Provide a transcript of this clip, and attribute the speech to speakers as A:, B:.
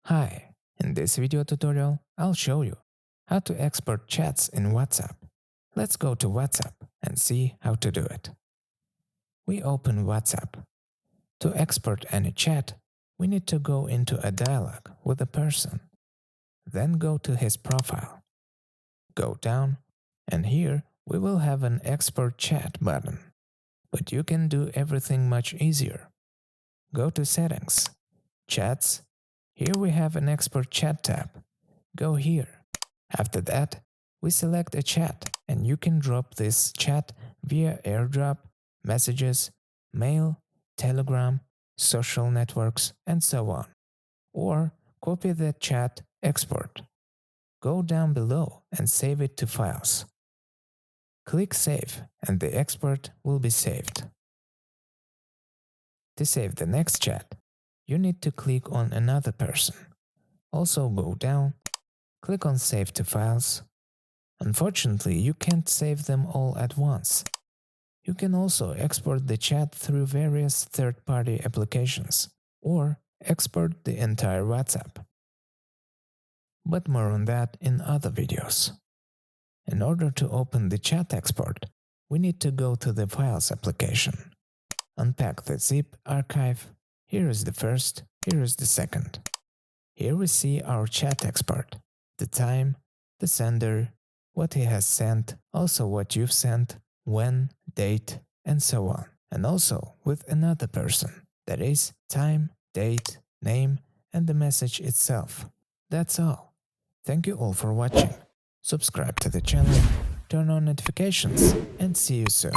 A: Hi, in this video tutorial, I'll show you how to export chats in WhatsApp. Let's go to WhatsApp and see how to do it. We open WhatsApp. To export any chat, we need to go into a dialogue with a person. Then go to his profile. Go down, and here we will have an export chat button. But you can do everything much easier. Go to Settings, Chats. Here we have an Export Chat tab. Go here. After that, we select a chat and you can drop this chat via AirDrop, Messages, Mail, Telegram, social networks, and so on. Or copy the chat, export. Go down below and save it to files. Click Save and the export will be saved. To save the next chat, you need to click on another person. Also go down, click on Save to Files. Unfortunately, you can't save them all at once. You can also export the chat through various third-party applications or export the entire WhatsApp. But more on that in other videos. In order to open the chat export, we need to go to the Files application. Unpack the zip archive. Here is the first, here is the second. Here we see our chat export, the time, the sender, what he has sent, also what you've sent, when, date, and so on. And also with another person, that is time, date, name, and the message itself. That's all. Thank you all for watching. Subscribe to the channel, turn on notifications, and see you soon.